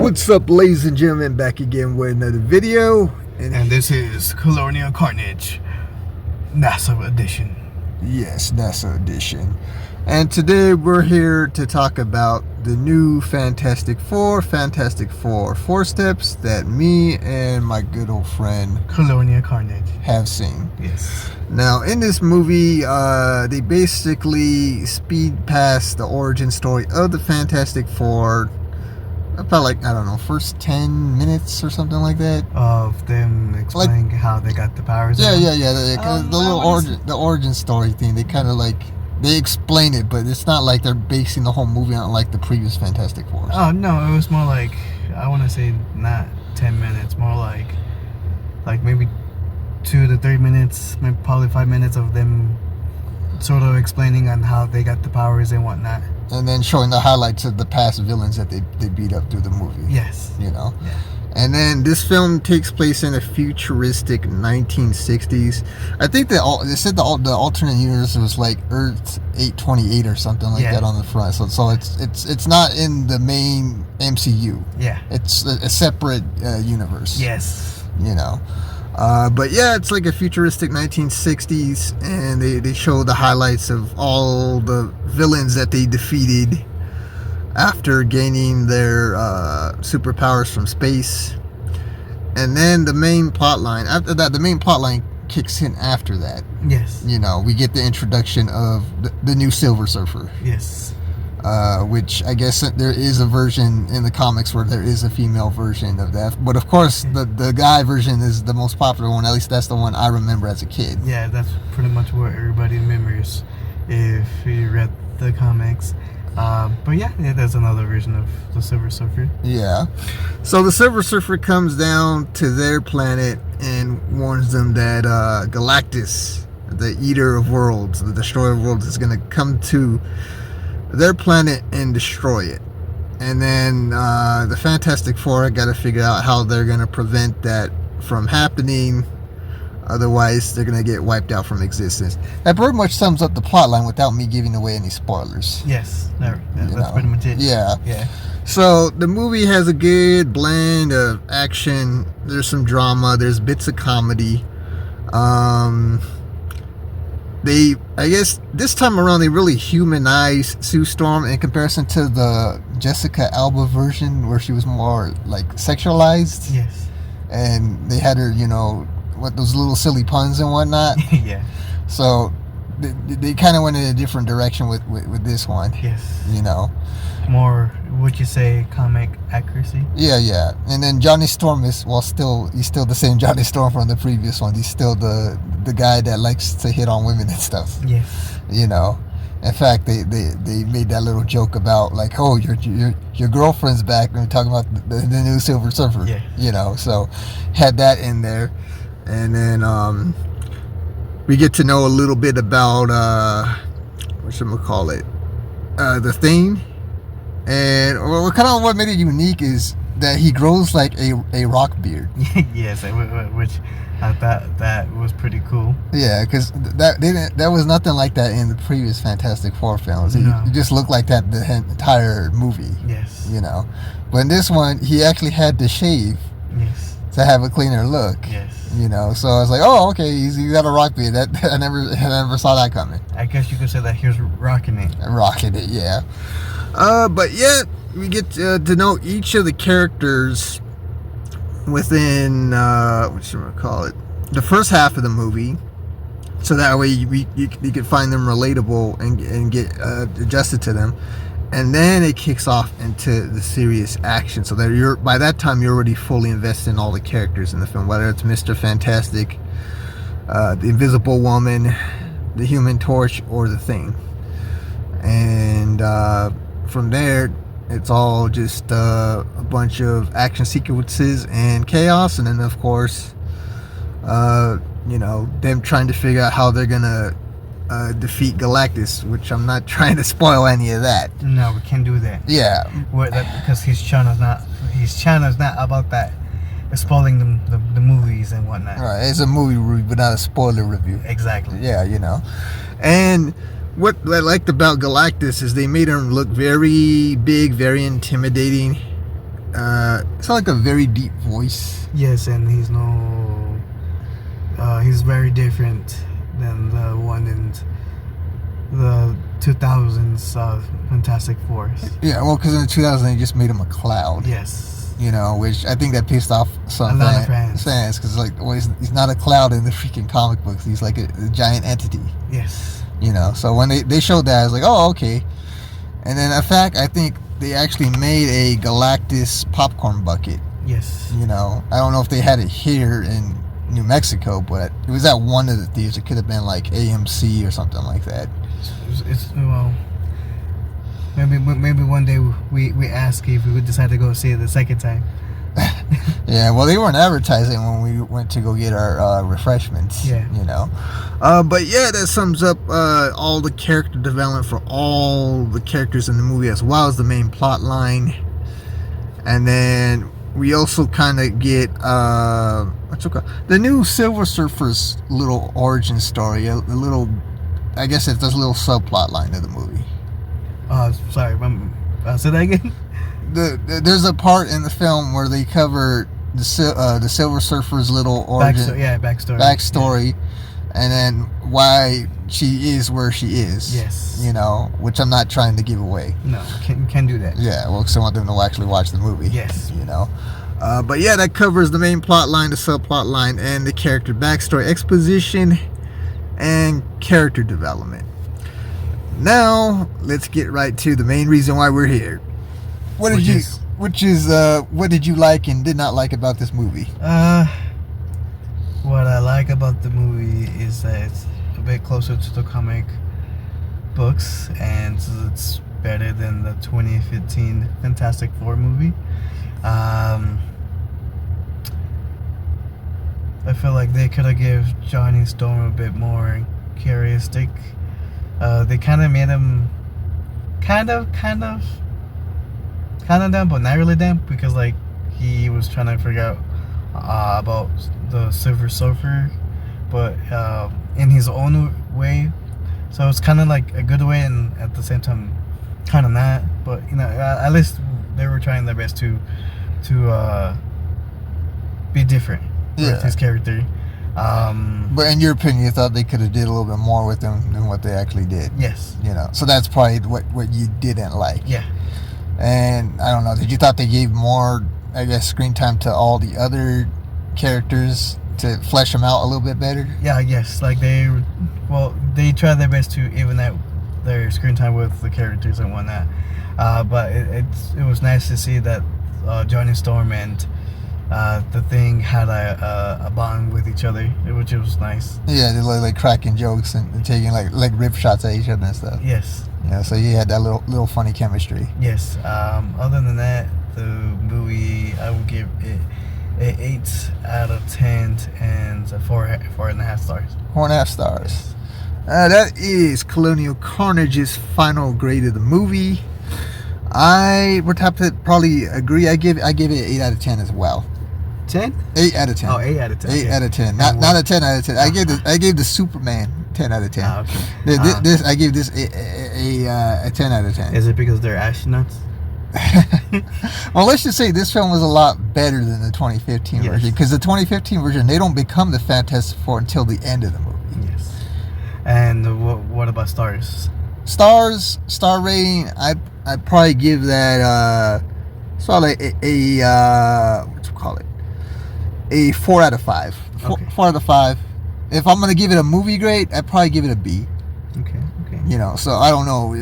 What's up, ladies and gentlemen? Back again with another video. And this is Colonial Carnage, NASA edition. Yes, NASA edition. And today we're here to talk about the new Fantastic Four Four Steps that me and my good old friend Colonial Carnage have seen. Yes. Now, in this movie, they basically speed past the origin story of the Fantastic Four. About like, I don't know, first 10 minutes or something like that. Of them explaining how they got the powers. Yeah. The origin story thing, they kind of like, they explain it, but it's not like they're basing the whole movie on like the previous Fantastic Four. Oh, no, it was more like, I want to say not 10 minutes, more like maybe 2 to 3 minutes, maybe probably 5 minutes of them sort of explaining on how they got the powers and whatnot. And then showing the highlights of the past villains that they beat up through the movie. Yes. You know? Yeah. And then this film takes place in a futuristic 1960s. I think they said the alternate universe was like Earth 828 or something like that on the front. So it's not in the main MCU. Yeah. It's a separate universe. Yes. You know? But yeah, it's like a futuristic 1960s, and they show the highlights of all the villains that they defeated after gaining their superpowers from space. And then the main plot line, after that, the main plot line kicks in after that. Yes. You know, we get the introduction of the new Silver Surfer. Yes. Which I guess there is a version in the comics where there is a female version of that. But of course, the guy version is the most popular one. At least that's the one I remember as a kid. Yeah, that's pretty much what everybody remembers if you read the comics. But yeah, there's another version of the Silver Surfer. Yeah. So the Silver Surfer comes down to their planet and warns them that Galactus, the Eater of Worlds, the Destroyer of Worlds, is going to come to their planet and destroy it. And then the Fantastic Four got to figure out how they're going to prevent that from happening. Otherwise, they're going to get wiped out from existence. That pretty much sums up the plot line without me giving away any spoilers. Yes, that's pretty much it. Yeah. Yeah. So the movie has a good blend of action. There's some drama. There's bits of comedy. I guess this time around they really humanized Sue Storm in comparison to the Jessica Alba version where she was more like sexualized. Yes. And they had her, you know, what, those little silly puns and whatnot. Yeah. So they kind of went in a different direction with this one. Yes. You know. More, would you say, comic accuracy? Yeah. And then Johnny Storm is, he's still the same Johnny Storm from the previous one. He's still the guy that likes to hit on women and stuff. Yes. You know. In fact, they made that little joke about like, oh, your girlfriend's back, and we're talking about the new Silver Surfer. Yeah. You know, so had that in there. And then we get to know a little bit about the Thing. And what made it unique is that he grows like a rock beard. Yes, which I thought that was pretty cool. Yeah, because that was nothing like that in the previous Fantastic Four films. No. He just looked like that the entire movie. Yes. You know, but in this one, he actually had to shave. Yes. To have a cleaner look. Yes. You know, so I was like, oh, okay, he's got a rock beard. That I never saw that coming. I guess you could say that he was rocking it. Rocking it, yeah. But yeah, we get to know each of the characters within the first half of the movie, so that way you can find them relatable and get adjusted to them. And then it kicks off into the serious action, so that by that time you're already fully invested in all the characters in the film, whether it's Mr. Fantastic, the Invisible Woman, the Human Torch, or the Thing. And from there, it's all just a bunch of action sequences and chaos, and then of course, you know, them trying to figure out how they're gonna defeat Galactus, which I'm not trying to spoil any of that. No, we can't do that. Yeah. Because his channel's not about that. Spoiling the movies and whatnot. Right, it's a movie review, but not a spoiler review. Exactly. Yeah, you know. And what I liked about Galactus is they made him look very big, very intimidating. it's like a very deep voice. Yes, and he's he's very different than the one in the 2000s Fantastic Four. Yeah, well, because in the 2000s they just made him a cloud. Yes. You know, which I think that pissed off some A lot of fans. because like, well, he's not a cloud in the freaking comic books. He's like a giant entity. Yes. You know, so when they showed that, I was like, oh, okay. And then, in fact, I think they actually made a Galactus popcorn bucket. Yes. You know, I don't know if they had it here in New Mexico, but it was at one of the theaters. It could have been like AMC or something like that. Well, maybe one day we ask if we would decide to go see it the second time. Yeah, well, they weren't advertising when we went to go get our refreshments. Yeah. You know, but yeah, that sums up all the character development for all the characters in the movie, as well as the main plot line. And then we also kind of get what's it called? The new Silver Surfer's little origin story. A little, I guess it's this little subplot line of the movie. Sorry, say that again. There's a part in the film where they cover the Silver Surfer's little origin, backstory, and then why she is where she is. Yes. You know, which I'm not trying to give away. No, can't do that. Yeah, well, because I want them to actually watch the movie. Yes. You know, but yeah, that covers the main plot line, the subplot line, and the character backstory, exposition, and character development. Now let's get right to the main reason why we're here. What did you like and did not like about this movie? What I like about the movie is that it's a bit closer to the comic books, and it's better than the 2015 Fantastic Four movie. I feel like they could have given Johnny Storm a bit more characteristic. They kind of made him kind of dumb, but not really dumb, because like he was trying to figure out about the Silver Surfer, but in his own way. So it's kind of like a good way, and at the same time, kind of not. But you know, at least they were trying their best to be different with his character. But in your opinion, you thought they could have did a little bit more with him than what they actually did. Yes. You know, so that's probably what you didn't like. Yeah. And I don't know, did you thought they gave more, I guess, screen time to all the other characters to flesh them out a little bit better? Yeah, yes. Like they tried their best to even out their screen time with the characters and whatnot. But it was nice to see that Johnny Storm and the Thing had a bond with each other, which was nice. Yeah, they like cracking jokes and taking like rip shots at each other and stuff. Yes. Yeah, so you had that little funny chemistry. Yes. Other than that, the movie, I would give it an 8 out of 10 and 4.5 stars. 4.5 stars. That is Colonial Carnage's final grade of the movie. I would have to probably agree. I give it an 8 out of 10 as well. 10? 8 out of 10. Oh, 8 out of 10. 8 out of 10. Not a 10 out of 10. I gave the Superman 10 out of 10. Okay. I gave this a 10 out of 10. Is it because they're astronauts? Well, let's just say this film was a lot better than the 2015 version, because the 2015 version, they don't become the Fantastic Four until the end of the movie. Yes. And what about stars? Star rating, I'd probably give that sort of like what you call it, a 4 out of 5. Okay. 4 out of 5. If I'm gonna give it a movie grade, I'd probably give it a B. Okay. You know, so I don't know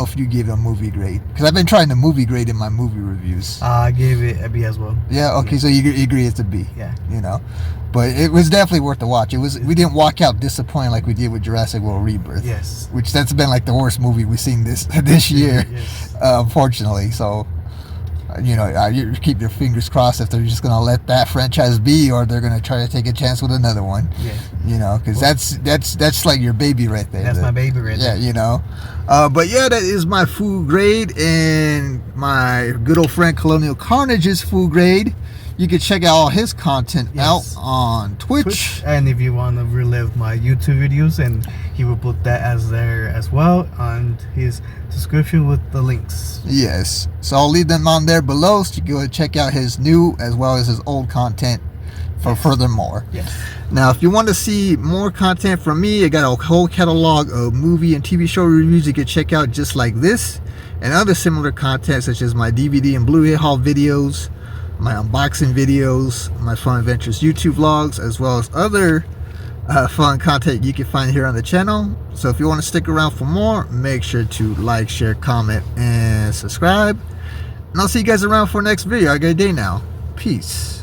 if you gave it a movie grade, because I've been trying to movie grade in my movie reviews. I gave it a B as well. Yeah. Okay. So you agree it's a B. Yeah. You know, but it was definitely worth the watch. We didn't walk out disappointed like we did with Jurassic World Rebirth. Yes. Which that's been like the worst movie we've seen this year, yes. Unfortunately. So, you know, you keep your fingers crossed if they're just gonna let that franchise be, or they're gonna try to take a chance with another one. Yeah. You know, because that's like your baby right there. That's my baby right there. Yeah. You know, but yeah, that is my full grade, and my good old friend Colonial Carnage's full grade. you can check out all his content Yes. out on Twitch. And if you want to relive my YouTube videos, and he will put that as there as well on his description with the links. Yes. So I'll leave them on there below, so you can go and check out his new as well as his old content for furthermore. Yes. Now, if you want to see more content from me, I got a whole catalog of movie and TV show reviews you can check out just like this, and other similar content such as my DVD and Blu-ray haul videos, my unboxing videos, my Fun Adventures YouTube vlogs, as well as other fun content you can find here on the channel. So if you want to stick around for more, make sure to like, share, comment, and subscribe. And I'll see you guys around for the next video. Have a good day now. Peace.